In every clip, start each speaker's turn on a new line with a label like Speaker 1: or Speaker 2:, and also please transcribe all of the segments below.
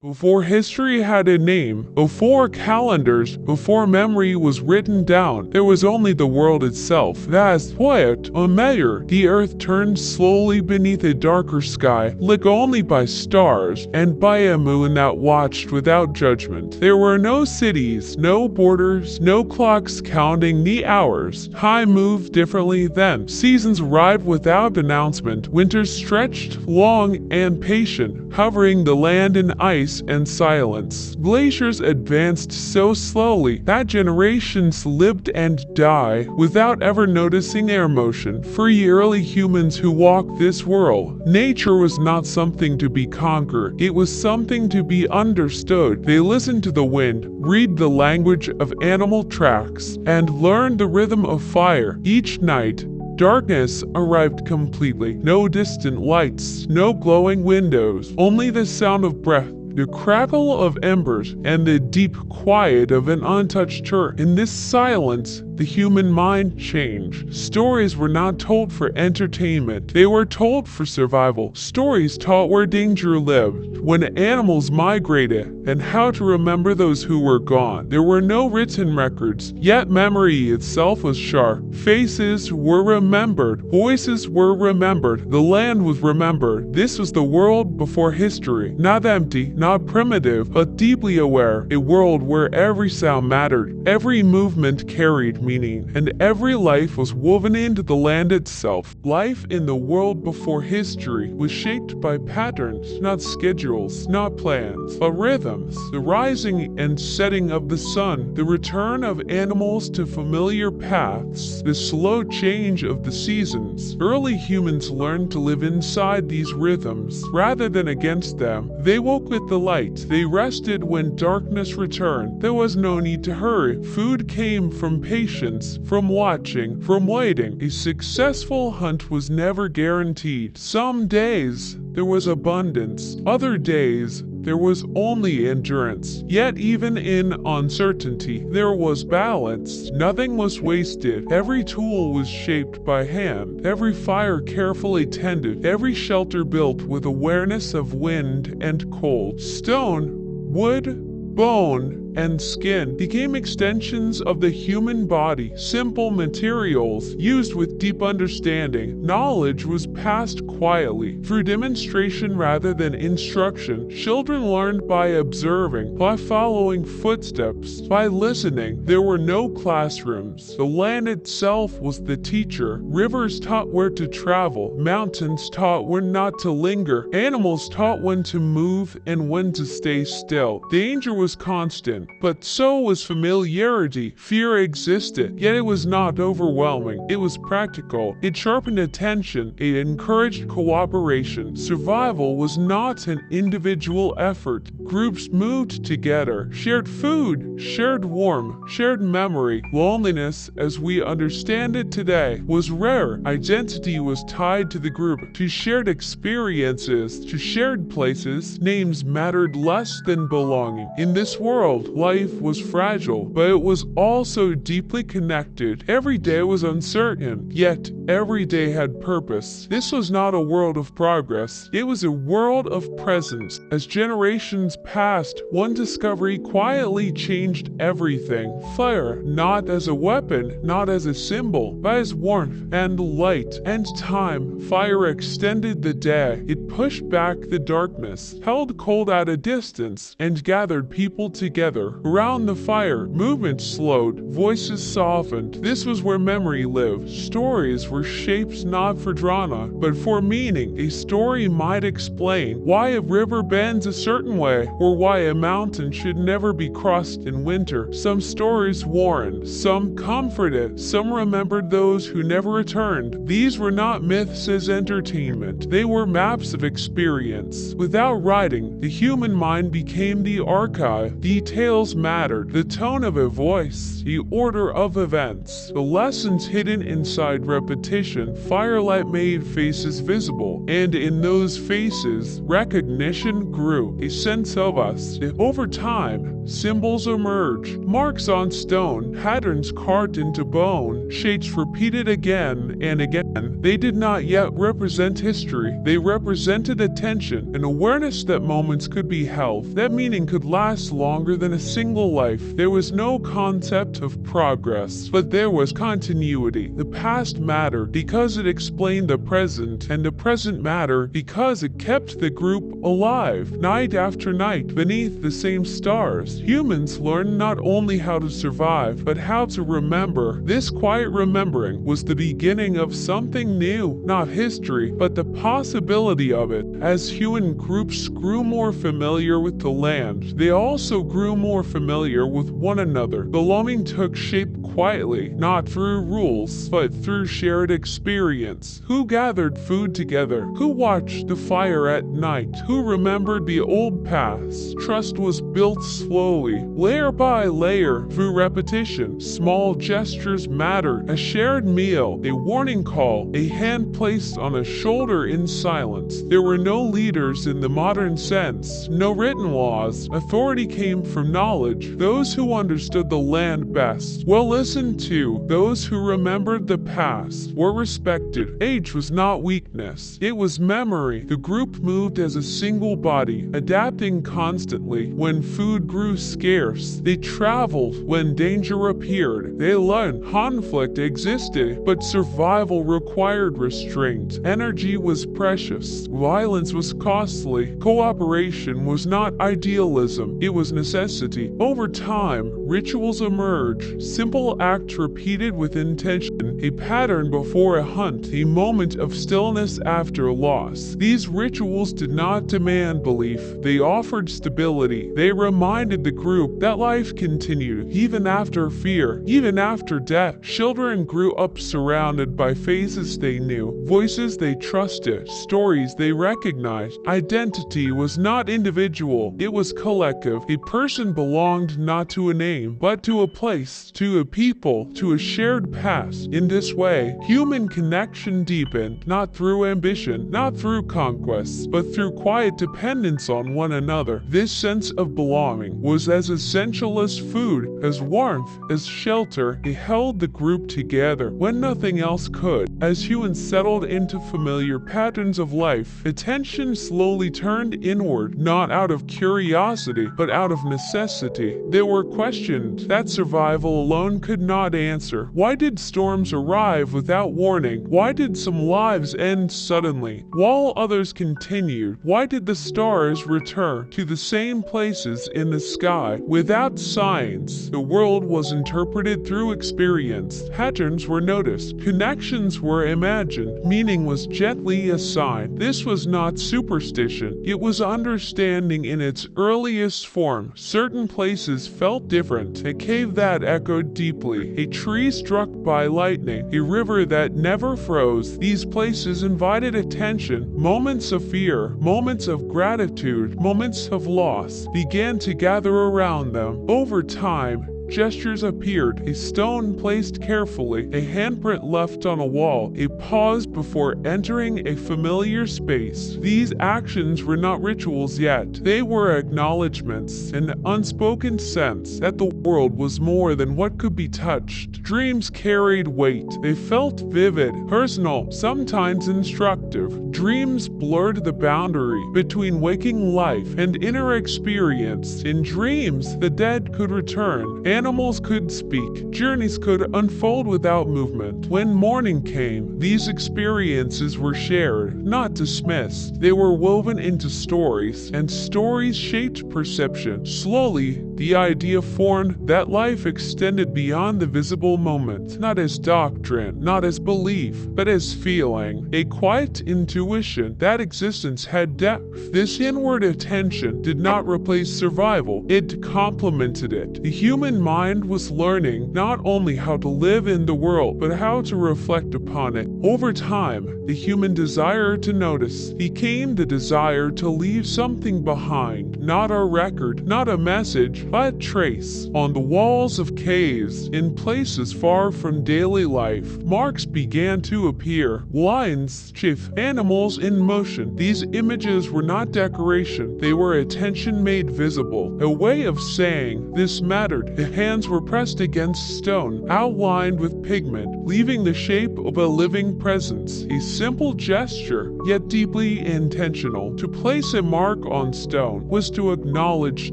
Speaker 1: Before history had a name, before calendars, before memory was written down, there was only the world itself. Vast, quiet, a measure, the earth turned slowly beneath a darker sky, lit only by stars, and by a moon that watched without judgment. There were no cities, no borders, no clocks counting the hours. Time moved differently then. Seasons arrived without announcement. Winters stretched, long and patient, covering the land in ice and silence. Glaciers advanced so slowly that generations lived and died without ever noticing their motion. For ye early humans who walked this world, nature was not something to be conquered. It was something to be understood. They listened to the wind, read the language of animal tracks, and learned the rhythm of fire. Each night, darkness arrived completely. No distant lights, no glowing windows, only the sound of breath, the crackle of embers, and the deep quiet of an untouched earth. In this silence, the human mind changed. Stories were not told for entertainment. They were told for survival. Stories taught where danger lived, when animals migrated, and how to remember those who were gone. There were no written records, yet memory itself was sharp. Faces were remembered. Voices were remembered. The land was remembered. This was the world before history. Not empty, not primitive, but deeply aware. A world where every sound mattered, every movement carried meaning, and every life was woven into the land itself. Life in the world before history was shaped by patterns, not schedules, not plans, but rhythms. The rising and setting of the sun, the return of animals to familiar paths, the slow change of the seasons. Early humans learned to live inside these rhythms rather than against them. They woke with the light. They rested when darkness returned. There was no need to hurry. Food came from patience, from watching, from waiting. A successful hunt was never guaranteed. Some days there was abundance, other days there was only endurance. Yet even in uncertainty, there was balance. Nothing was wasted. Every tool was shaped by hand, every fire carefully tended, every shelter built with awareness of wind and cold. Stone, wood, bone, and skin became extensions of the human body, simple materials used with deep understanding. Knowledge was passed quietly, through demonstration rather than instruction. Children learned by observing, by following footsteps, by listening. There were no classrooms. The land itself was the teacher. Rivers taught where to travel. Mountains taught when not to linger. Animals taught when to move and when to stay still. Danger was constant, but so was familiarity. Fear existed, yet it was not overwhelming. It was practical. It sharpened attention. It encouraged cooperation. Survival was not an individual effort. Groups moved together, shared food, shared warmth, shared memory. Loneliness, as we understand it today, was rare. Identity was tied to the group, to shared experiences, to shared places. Names mattered less than belonging. In this world, life was fragile, but it was also deeply connected. Every day was uncertain, yet every day had purpose. This was not a world of progress. It was a world of presence. As generations passed, one discovery quietly changed everything. Fire, not as a weapon, not as a symbol, but as warmth and light and time. Fire extended the day. It pushed back the darkness, held cold at a distance, and gathered people together. Around the fire, movement slowed, voices softened. This was where memory lived. Stories were shaped not for drama, but for meaning. A story might explain why a river bends a certain way, or why a mountain should never be crossed in winter. Some stories warned, some comforted, some remembered those who never returned. These were not myths as entertainment. They were maps of experience. Without writing, the human mind became the archive. Details mattered, the tone of a voice, the order of events, the lessons hidden inside repetition. Firelight made faces visible, and in those faces, recognition grew, a sense of us. Over time, symbols emerged, marks on stone, patterns carved into bone, shapes repeated again and again. time. They did not yet represent history. They represented attention, an awareness that moments could be held, that meaning could last longer than a single life. There was no concept of progress, but there was continuity. The past mattered because it explained the present, and the present mattered because it kept the group alive. Night after night, beneath the same stars, humans learned not only how to survive, but how to remember. This quiet remembering was the beginning of something new, not history, but the possibility of it. As human groups grew more familiar with the land, they also grew more familiar with one another. Belonging took shape quietly, not through rules, but through shared experience. Who gathered food together? Who watched the fire at night? Who remembered the old past? Trust was built slowly, layer by layer, through repetition. Small gestures mattered. A shared meal, a warning call, a hand placed on a shoulder in silence. There were no leaders in the modern sense, no written laws. Authority came from knowledge. Those who understood the land best were listened to. Those who remembered the past were respected. Age was not weakness, it was memory. The group moved as a single body, adapting constantly. When food grew scarce, they traveled. When danger appeared, they learned. Conflict existed, but survival required restraint. Energy was precious. Violence was costly. Cooperation was not idealism, it was necessity. Over time, rituals emerged. Simple acts repeated with intention. A pattern before a hunt, a moment of stillness after loss. These rituals did not demand belief. They offered stability. They reminded the group that life continued, even after fear, even after death. Children grew up surrounded by faces they knew, voices they trusted, stories they recognized. Identity was not individual, it was collective. A person belonged not to a name, but to a place, to a people, to a shared past. In this way, human connection deepened, not through ambition, not through conquest, but through quiet dependence on one another. This sense of belonging was as essential as food, as warmth, as shelter. It held the group together when nothing else could. As humans settled into familiar patterns of life, attention slowly turned inward, not out of curiosity, but out of necessity. There were questions that survival alone could not answer. Why did storms arrive without warning? Why did some lives end suddenly, while others continued? Why did the stars return to the same places in the sky without signs? The world was interpreted through experience. Patterns were noticed. Connections were imagined. Meaning was gently assigned. This was not superstition. It was understanding in its earliest form. Certain places felt different. A cave that echoed deeply. A tree struck by lightning. A river that never froze. These places invited attention. Moments of fear, moments of gratitude, moments of loss began to gather around them. Over time, gestures appeared, a stone placed carefully, a handprint left on a wall, a pause before entering a familiar space. These actions were not rituals yet. They were acknowledgments, an unspoken sense that the world was more than what could be touched. Dreams carried weight. They felt vivid, personal, sometimes instructive. Dreams blurred the boundary between waking life and inner experience. In dreams, the dead could return. Animals could speak, journeys could unfold without movement. When morning came, these experiences were shared, not dismissed. They were woven into stories, and stories shaped perception. Slowly, the idea formed that life extended beyond the visible moment, not as doctrine, not as belief, but as feeling, a quiet intuition that existence had depth. This inward attention did not replace survival, it complemented it. The human mind was learning not only how to live in the world, but how to reflect upon it. Over time, the human desire to notice became the desire to leave something behind, not a record, not a message, but trace. On the walls of caves, in places far from daily life, marks began to appear. Lines, chief, animals in motion. These images were not decoration, they were attention made visible. A way of saying, this mattered. The hands were pressed against stone, outlined with pigment, leaving the shape of a living presence. A simple gesture, yet deeply intentional. To place a mark on stone was to acknowledge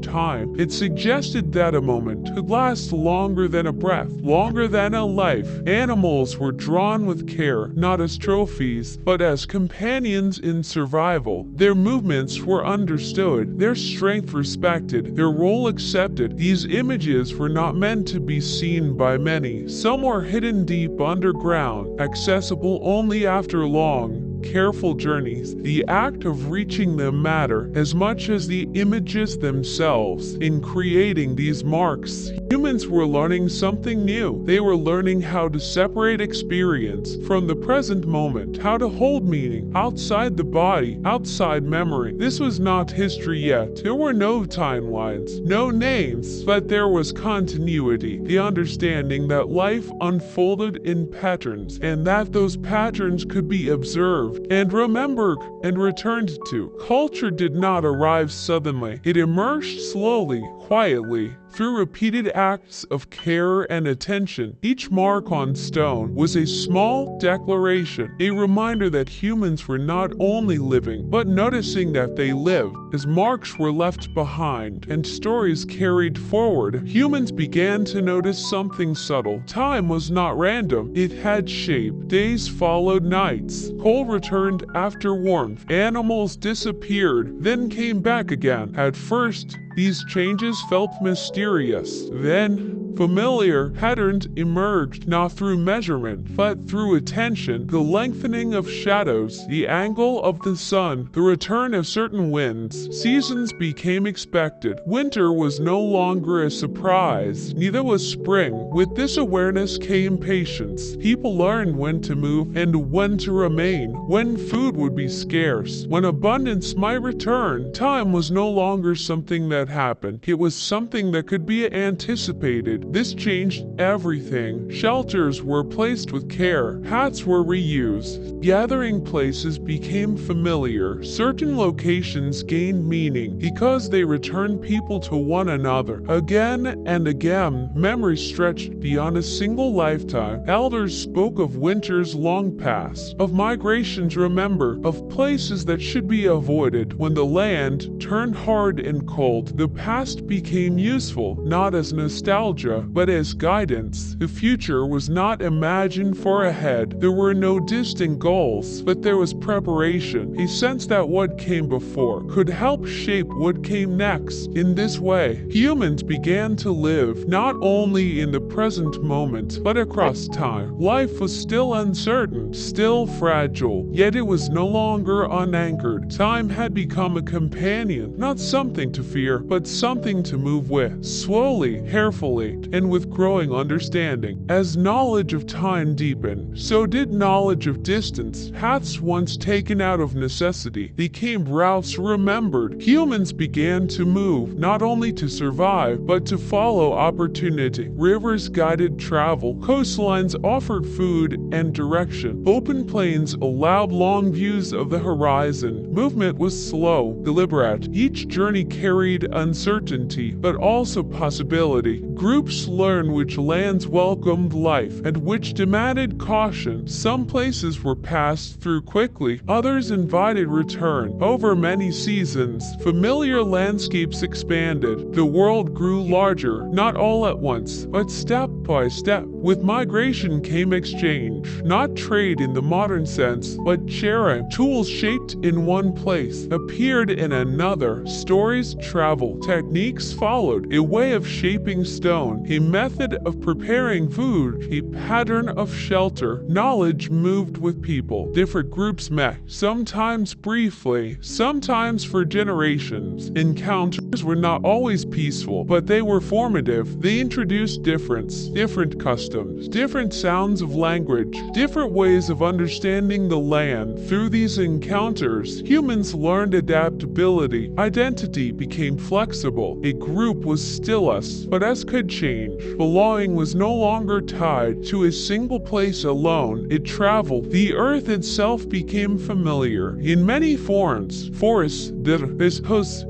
Speaker 1: time. It suggested that a moment could last longer than a breath, longer than a life. Animals were drawn with care, not as trophies, but as companions in survival. Their movements were understood, their strength respected, their role accepted. These images were not meant to be seen by many. Some were hidden deep underground, accessible only after long, careful journeys. The act of reaching them mattered as much as the images themselves. In creating these marks, humans were learning something new. They were learning how to separate experience from the present moment, how to hold meaning outside the body, outside memory. This was not history yet. There were no timelines, no names, but there was continuity, the understanding that life unfolded in patterns and that those patterns could be observed and remembered and returned to. Culture did not arrive suddenly. It emerged slowly, quietly, through repeated acts of care and attention. Each mark on stone was a small declaration, a reminder that humans were not only living, but noticing that they lived. As marks were left behind and stories carried forward, humans began to notice something subtle. Time was not random. It had shape. Days followed nights. Cold returned after warmth. Animals disappeared, then came back again. At first, these changes felt mysterious. Then, familiar patterns emerged, not through measurement, but through attention. The lengthening of shadows, the angle of the sun, the return of certain winds. Seasons became expected. Winter was no longer a surprise, neither was spring. With this awareness came patience. People learned when to move and when to remain, when food would be scarce, when abundance might return. Time was no longer something that happened. It was something that could be anticipated. This changed everything. Shelters were placed with care. Hats were reused. Gathering places became familiar. Certain locations gained meaning because they returned people to one another. Again and again, memory stretched beyond a single lifetime. Elders spoke of winters long past, of migrations remembered, of places that should be avoided. When the land turned hard and cold, the past became useful, not as nostalgia, but as guidance. The future was not imagined far ahead. There were no distant goals, but there was preparation, a sense that what came before could help shape what came next. In this way, humans began to live not only in the present moment, but across time. Life was still uncertain, still fragile, yet it was no longer unanchored. Time had become a companion, not something to fear, but something to move with, slowly, carefully, and with growing understanding. As knowledge of time deepened, so did knowledge of distance. Paths once taken out of necessity became routes remembered. Humans began to move, not only to survive, but to follow opportunity. Rivers guided travel, coastlines offered food and direction. Open plains allowed long views of the horizon. Movement was slow, deliberate. Each journey carried uncertainty, but also possibility. Groups learned which lands welcomed life and which demanded caution. Some places were passed through quickly, others invited return. Over many seasons, familiar landscapes expanded. The world grew larger, not all at once, but step by step. With migration came exchange, not trade in the modern sense, but sharing. Tools shaped in one place appeared in another. Stories traveled, techniques followed, a way of shaping stone, a method of preparing food, a pattern of shelter. Knowledge moved with people. Different groups met, sometimes briefly, sometimes for generations. Encounters were not always peaceful, but they were formative. They introduced difference, different customs, different sounds of language, different ways of understanding the land. Through these encounters, humans learned adaptability. Identity became flexible. A group was still us, but us could change. Belonging was no longer tied to a single place alone. It traveled. The earth itself became familiar in many forms. Forests,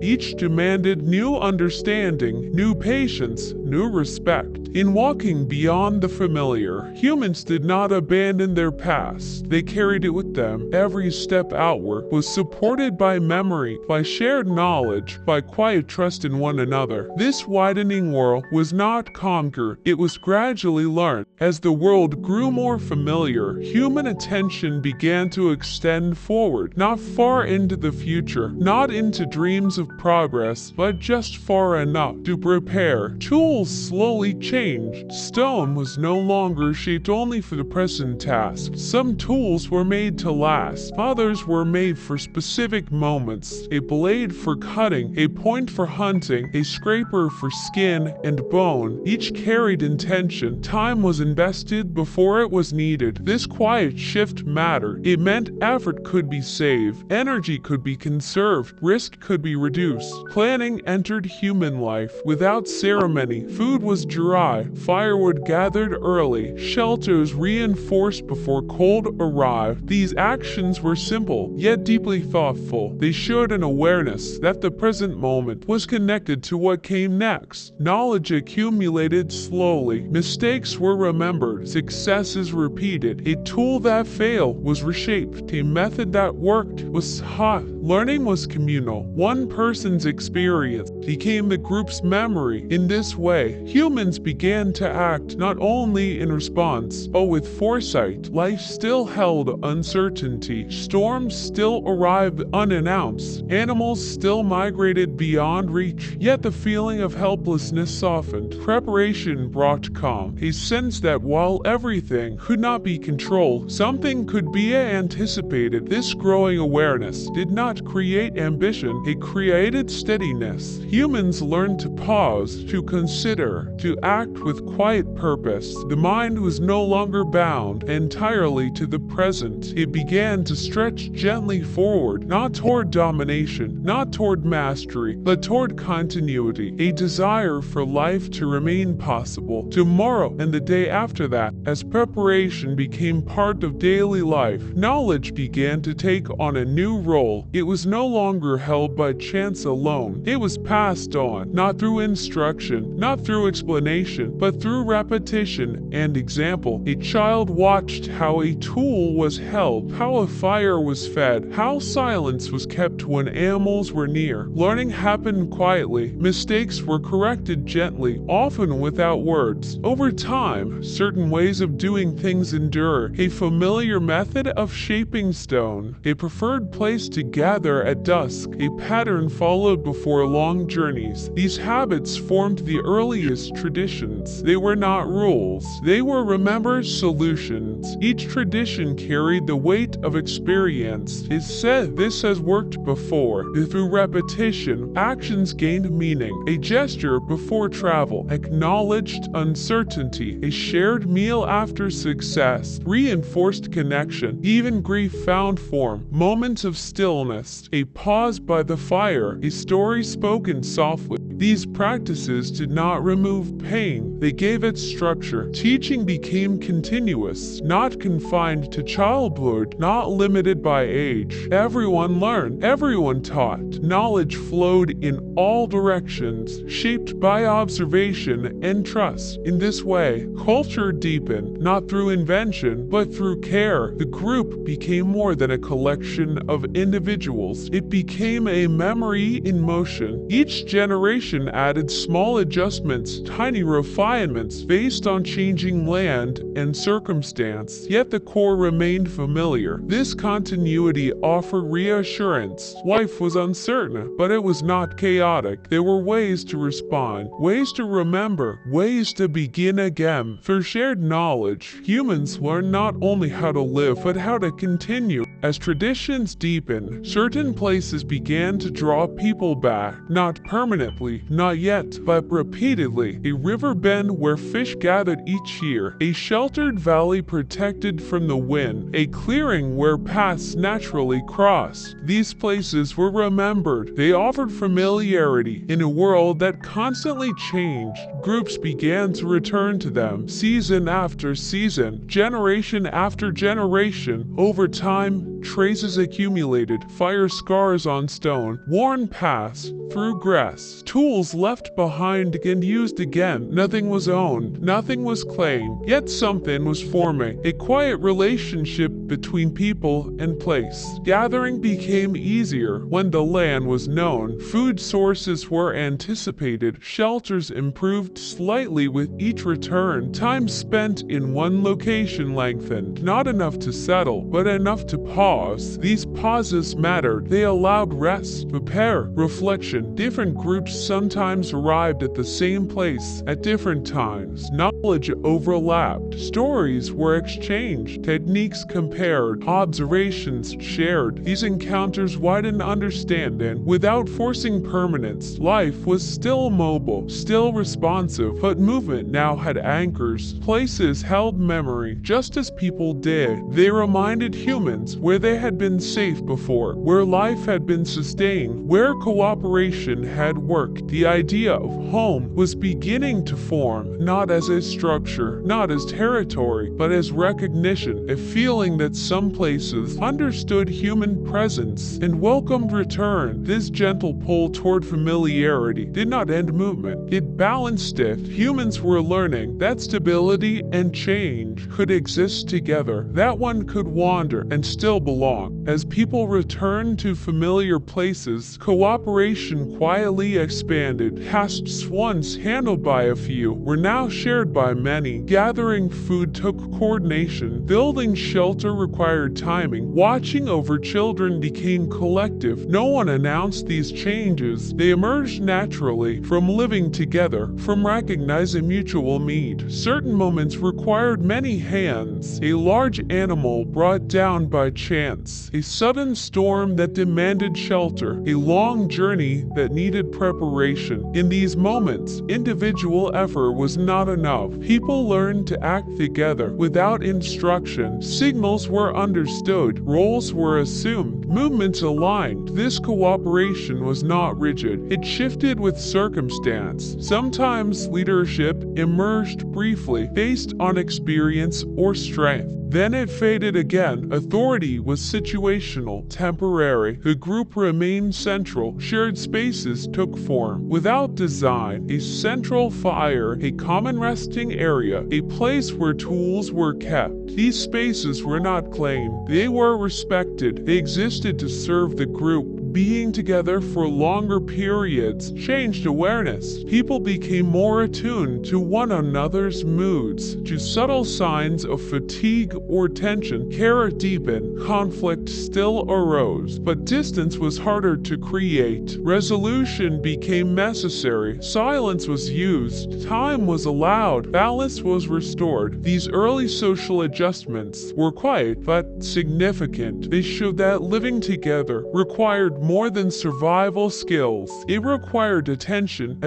Speaker 1: each demanded new understanding, new patience, new respect. In walking beyond the familiar, humans did not abandon their past. They carried it with them. Every step outward was supported by memory, by shared knowledge, by quiet trust in one another. This widening world was not conquered, it was gradually learned. As the world grew more familiar, human attention began to extend forward, not far into the future, not into dreams of progress, but just far enough to prepare. Tools slowly changed. Stone was no longer shaped only for the present task. Some tools were made to last, others were made for specific moments. A blade for cutting, a point for hunting, a scraper for skin and bone. Each carried intention. Time was invested before it was needed. This quiet shift mattered. It meant effort could be saved, energy could be conserved, risk could be reduced. Planning entered human life without ceremony. Food was dry, firewood gathered early, shelters reinforced before cold arrived. These actions were simple, yet deeply thoughtful. They showed an awareness that the present moment was connected to what came next. Knowledge accumulated slowly. Mistakes were remembered. Successes repeated. A tool that failed was reshaped. A method that worked was taught. Learning was communal. One person's experience became the group's memory. In this way, humans began to act not only in response, but with foresight. Life still held uncertainty. Storms still arrived unannounced. Animals still migrated beyond reach. Yet the feeling of helplessness softened. Preparation brought calm, a sense that while everything could not be controlled, something could be anticipated. This growing awareness did not create ambition, it created steadiness. Humans learned to pause, to consider, to act with quiet purpose. The mind was no longer bound entirely to the present. It began to stretch gently forward, not toward domination, not toward mastery, but toward continuity, a desire for life to remain possible tomorrow and the day after that. As preparation became part of daily life, knowledge began to take on a new role. It was no longer held by chance alone. It was passed on, not through instruction, not through explanation, but through repetition and example. A child watched how a tool was held, how a fire was fed, how silence was kept when animals were near. Learning happened quietly. Mistakes were corrected gently, often without words. Over time, certain ways of doing things endure. A familiar method of shaping stone, a preferred place to gather at dusk, a pattern followed before long journeys. These habits formed the earliest traditions. They were not rules. They were remembered solutions. Each tradition carried the weight of experience. It said this has worked before. Through repetition, actions gained meaning. A gesture before travel acknowledged uncertainty. A shared meal after success reinforced connection. Even grief found form. Moments of stillness, a pause by the fire, a story spoken softly. These practices did not remove pain, they gave it structure. Teaching became continuous, not confined to childhood, not limited by age. Everyone learned, everyone taught. Knowledge flowed in all directions, shaped by observation and trust. In this way, culture deepened, not through invention, but through care. The group became more than a collection of individuals. It became a memory in motion. Each generation added small adjustments, tiny refinements based on changing land and circumstance, yet the core remained familiar. This continuity offered reassurance. Life was uncertain, but it was not chaotic. There were ways to respond, ways to remember, ways to begin again. Through shared knowledge, humans learned not only how to live, but how to continue. As traditions deepened, certain places began to draw people back, not permanently, not yet, but repeatedly. A river bend where fish gathered each year, a sheltered valley protected from the wind, a clearing where paths naturally crossed. These places were remembered. They offered familiarity in a world that constantly changed. Groups began to return to them, season after season, generation after generation. Over time, traces accumulated, fire scars on stone, worn paths through grass, tools left behind and used again. Nothing was owned, nothing was claimed, yet something was forming, a quiet relationship between people and place. Gathering became easier when the land was known, food sources were anticipated, shelters improved slightly with each return. Time spent in one location lengthened, not enough to settle, but enough to pause. These pauses mattered. They allowed rest, repair, reflection. Different groups sometimes arrived at the same place at different times. Knowledge overlapped. Stories were exchanged. Techniques compared. Observations shared. These encounters widened understanding without forcing permanence. Life was still mobile, still responsive, but movement now had anchors. Places held memory, just as people did. They reminded humans where they had been safe before, where life had been sustained, where cooperation had worked. The idea of home was beginning to form, not as a structure, not as territory, but as recognition, a feeling that some places understood human presence and welcomed return. This gentle pull toward familiarity did not end movement. It balanced it. Humans were learning that stability and change could exist together, that one could wander and still belong. As people returned to familiar places, cooperation quietly expanded. Tasks once handled by a few were now shared by many. Gathering food took coordination. Building shelter required timing. Watching over children became collective. No one announced these changes. They emerged naturally from living together, from recognizing mutual need. Certain moments required many hands. A large animal brought down by chance. A sudden storm that demanded shelter. A long journey that needed preparation. In these moments, individual effort was not enough. People learned to act together without instruction. Signals were understood. Roles were assumed. Movements aligned. This cooperation was not rigid. It shifted with circumstance. Sometimes leadership emerged briefly, based on experience or strength. Then it faded again. Authority was situational, temporary. The group remained central. Shared spaces took form. Without design, a central fire, a common resting area, a place where tools were kept. These spaces were not claimed. They were respected. They existed to serve the group. Being together for longer periods changed awareness. People became more attuned to one another's moods, to subtle signs of fatigue or tension. Care deepened. Conflict still arose, but distance was harder to create. Resolution became necessary. Silence was used. Time was allowed. Balance was restored. These early social adjustments were quiet but significant. They showed that living together required more than survival skills. It required attention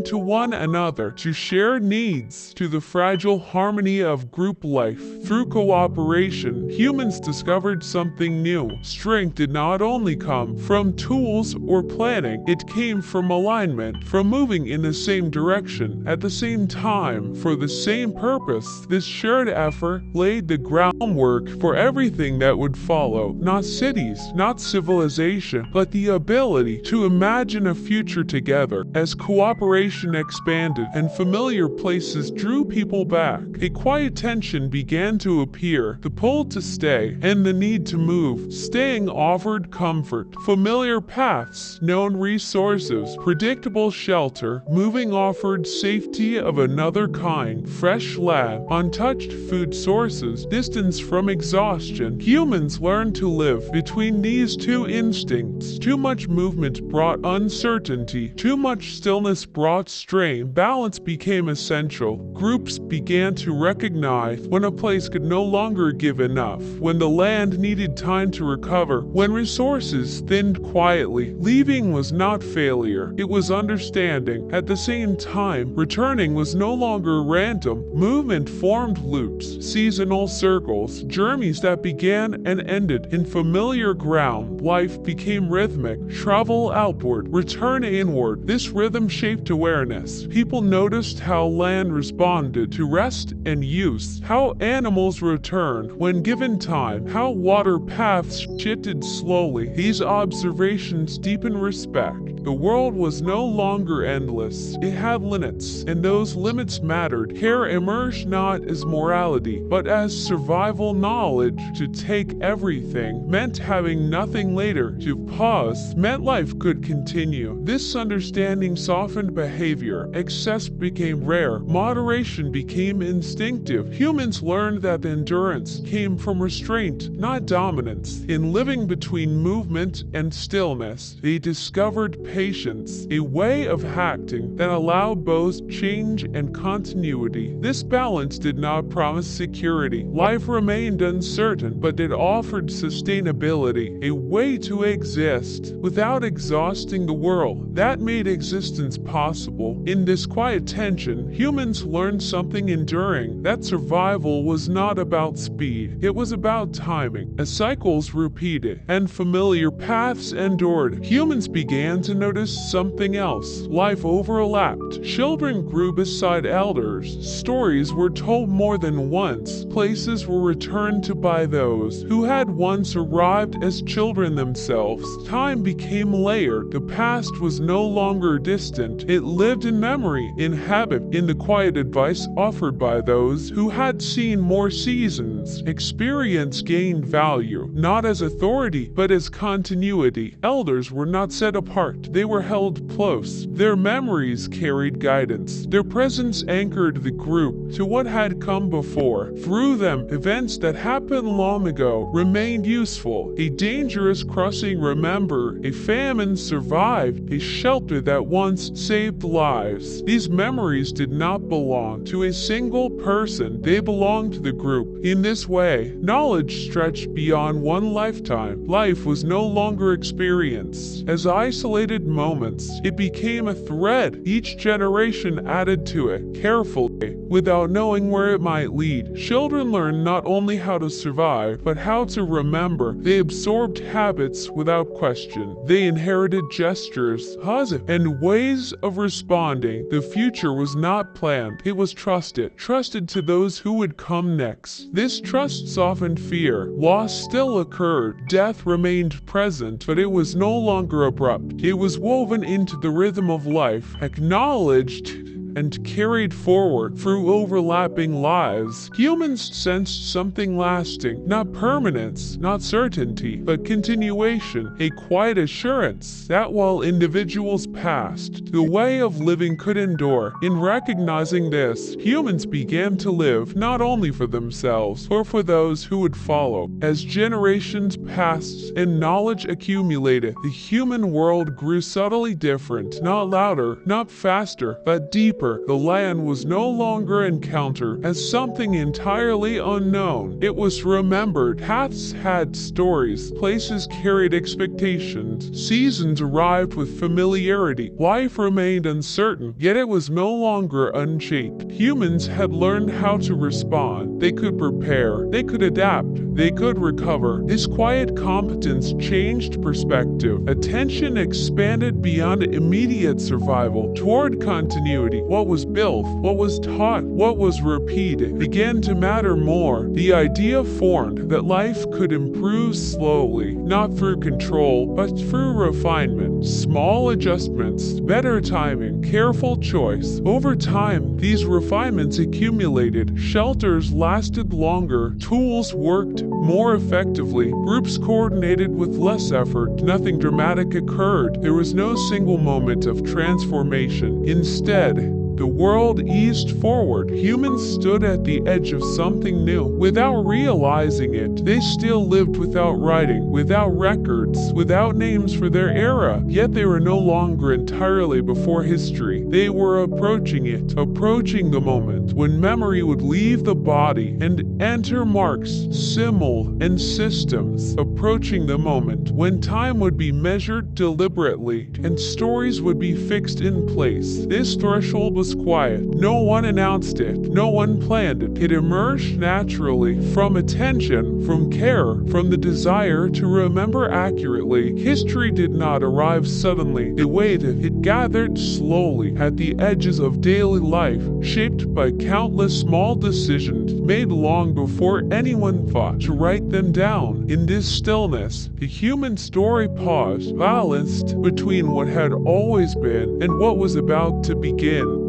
Speaker 1: to one another, to shared needs, to the fragile harmony of group life. Through cooperation, humans discovered something new. Strength did not only come from tools or planning, it came from alignment, from moving in the same direction, at the same time, for the same purpose. This shared effort laid the groundwork for everything that would follow. Not cities, not civilization, but the ability to imagine a future together. As cooperation expanded and familiar places drew people back, a quiet tension began to appear, the pull to stay and the need to move. Staying offered comfort, familiar paths, known resources, predictable shelter. Moving offered safety of another kind, fresh land, untouched food sources, distance from exhaustion. Humans learned to live between these two instincts instincts. Too much movement brought uncertainty. Too much stillness brought strain. Balance became essential. Groups began to recognize when a place could no longer give enough, when the land needed time to recover, when resources thinned quietly. Leaving was not failure, it was understanding. At the same time, returning was no longer random. Movement formed loops, seasonal circles, journeys that began and ended in familiar ground. Life became rhythmic. Travel outward, return inward. This rhythm shaped awareness. People noticed how land responded to rest and use, how animals returned when given time, how water paths shifted slowly. These observations deepened respect. The world was no longer endless. It had limits, and those limits mattered. Care emerged not as morality, but as survival knowledge. To take everything meant having nothing later. To pause meant life could continue. This understanding softened behavior. Excess became rare. Moderation became instinctive. Humans learned that endurance came from restraint, not dominance. In living between movement and stillness, they discovered patience, a way of acting that allowed both change and continuity. This balance did not promise security. Life remained uncertain, but it offered sustainability, a way to exist without exhausting the world. That made existence possible. In this quiet tension, humans learned something enduring, that survival was not about speed, it was about timing. As cycles repeated and familiar paths endured, humans began to notice something else. Life overlapped. Children grew beside elders. Stories were told more than once. Places were returned to by those who had once arrived as children themselves. Time became layered. The past was no longer distant. It lived in memory, in habit, in the quiet advice offered by those who had seen more seasons. Experience gained value, not as authority, but as continuity. Elders were not set apart. They were held close. Their memories carried guidance. Their presence anchored the group to what had come before. Through them, events that happened long ago remained useful. A dangerous crossing remembered, a famine survived, a shelter that once saved lives. These memories did not belong to a single person. They belonged to the group. In this way, knowledge stretched beyond one lifetime. Life was no longer experienced as isolated moments. It became a thread. Each generation added to it, carefully, without knowing where it might lead. Children learned not only how to survive, but how to remember. They absorbed habits without question. They inherited gestures, pauses, and ways of responding. The future was not planned. It was trusted. Trusted to those who would come next. This trust softened fear. Loss still occurred. Death remained present, but it was no longer abrupt. It was woven into the rhythm of life, acknowledged and carried forward through overlapping lives. Humans sensed something lasting, not permanence, not certainty, but continuation, a quiet assurance that while individuals passed, the way of living could endure. In recognizing this, humans began to live not only for themselves, but for those who would follow. As generations passed and knowledge accumulated, the human world grew subtly different, not louder, not faster, but deeper. The land was no longer encountered as something entirely unknown. It was remembered. Paths had stories. Places carried expectations. Seasons arrived with familiarity. Life remained uncertain, yet it was no longer unshaped. Humans had learned how to respond. They could prepare. They could adapt. They could recover. This quiet competence changed perspective. Attention expanded beyond immediate survival toward continuity. What was built, what was taught, what was repeated began to matter more. The idea formed that life could improve slowly, not through control, but through refinement. Small adjustments, better timing, careful choice. Over time, these refinements accumulated. Shelters lasted longer, tools worked more effectively, groups coordinated with less effort. Nothing dramatic occurred. There was no single moment of transformation. Instead, The world eased forward. Humans stood at the edge of something new. Without realizing it, they still lived without writing, without records, without names for their era. Yet they were no longer entirely before history. They were approaching it, approaching the moment when memory would leave the body and enter marks, symbol, and systems. Approaching the moment when time would be measured deliberately and stories would be fixed in place. This threshold was quiet. No one announced it. No one planned it. It emerged naturally from attention, from care, from the desire to remember accurately. History did not arrive suddenly. It waited. It gathered slowly at the edges of daily life, shaped by countless small decisions made long before anyone thought to write them down. In this stillness, the human story paused, balanced between what had always been and what was about to begin.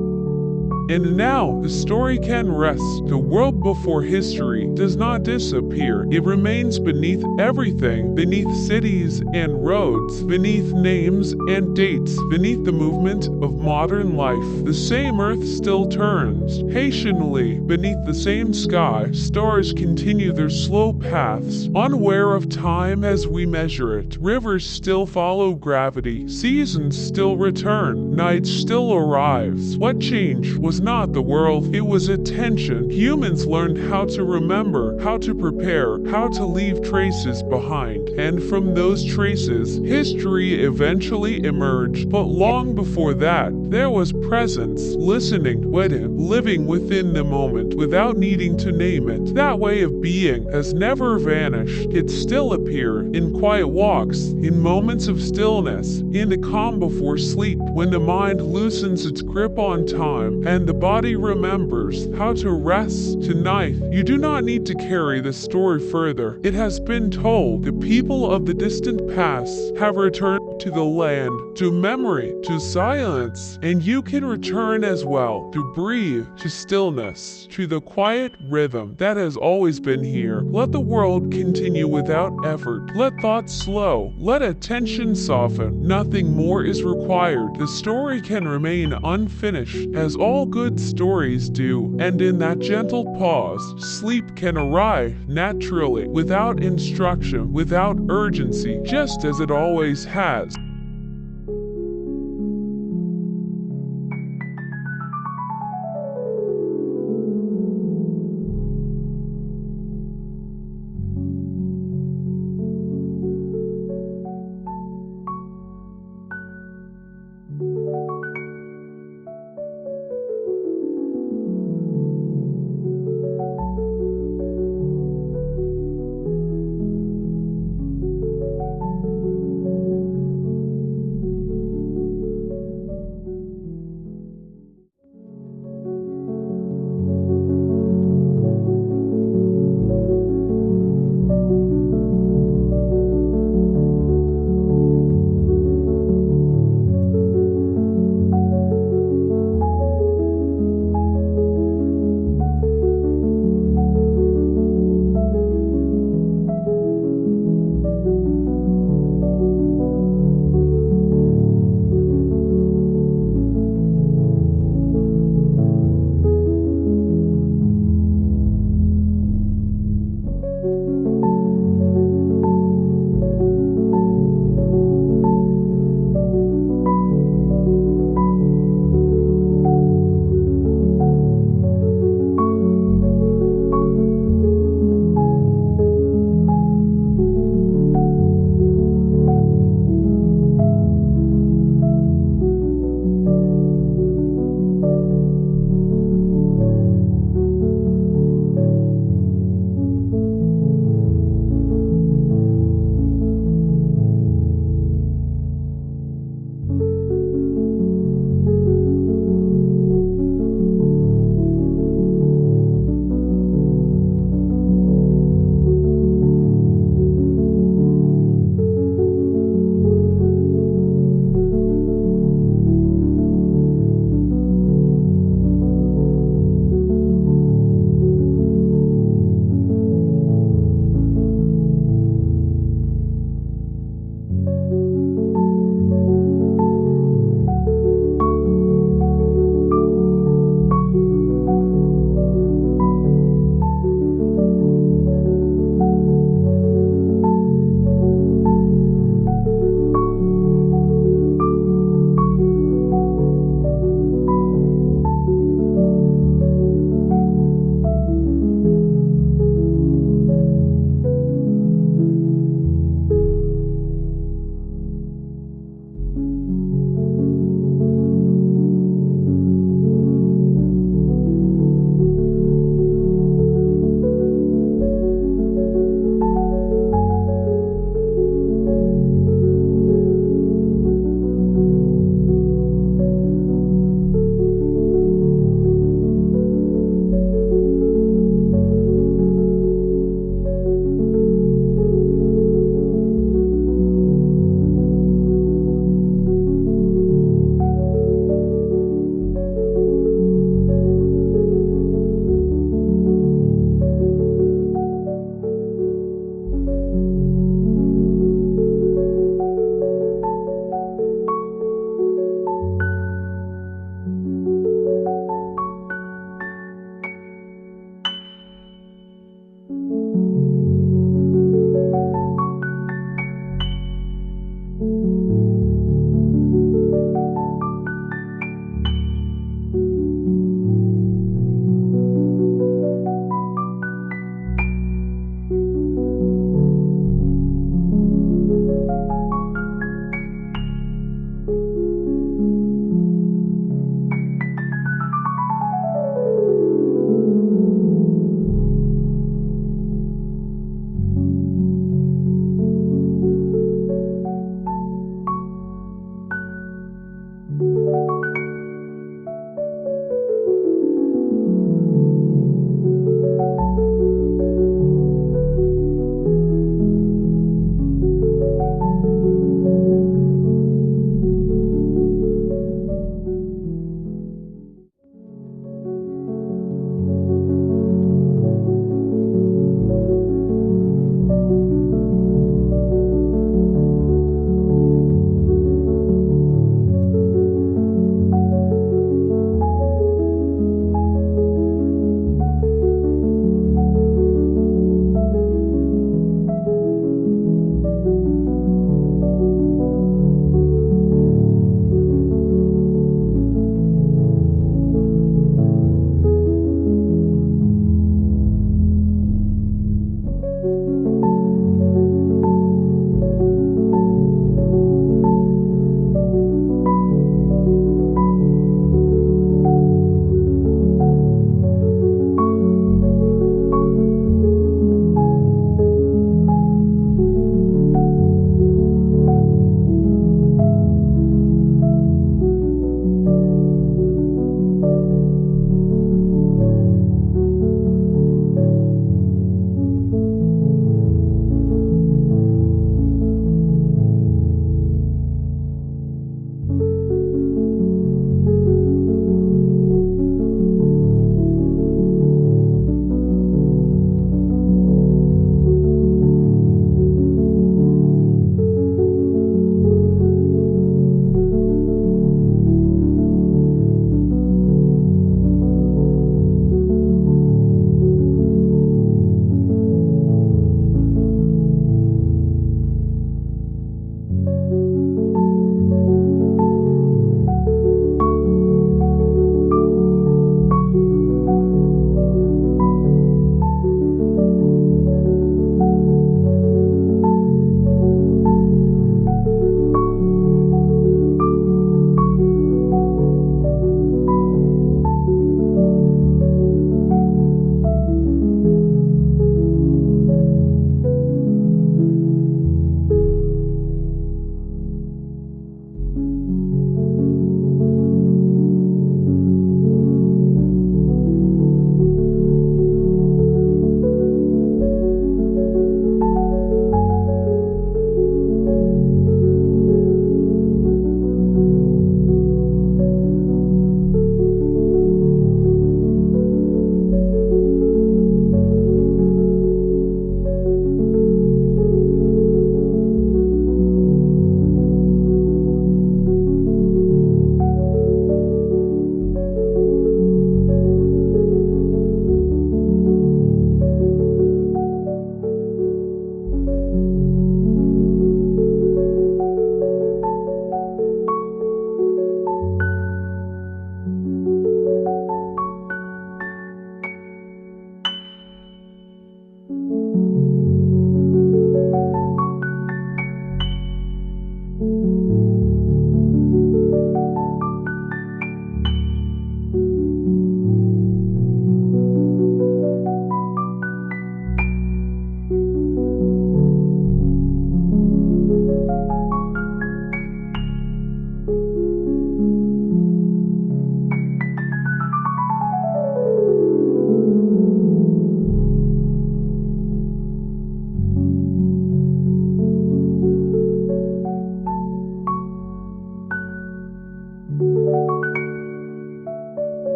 Speaker 1: And now, the story can rest. The world before history does not disappear. It remains beneath everything, beneath cities and roads, beneath names and dates, beneath the movement of modern life. The same earth still turns. Patiently, beneath the same sky, stars continue their slow paths, unaware of time as we measure it. Rivers still follow gravity. Seasons still return. Night still arrives. What changed was not the world, it was attention. Humans learned how to remember, how to prepare, how to leave traces behind. And from those traces, history eventually emerged. But long before that, there was presence, listening, waiting, living within the moment without needing to name it. That way of being has never vanished. It still appears in quiet walks, in moments of stillness, in the calm before sleep, when the mind loosens its grip on time and the body remembers how to rest. Tonight, you do not need to carry the story further. It has been told. The people of the distant past have returned to the land, to memory, to silence, and you can return as well, to breathe, to stillness, to the quiet rhythm that has always been here. Let the world continue without effort. Let thoughts slow. Let attention soften. Nothing more is required. The story can remain unfinished, as all good stories do, and in that gentle pause, sleep can arrive naturally, without instruction, without urgency, just as it always has.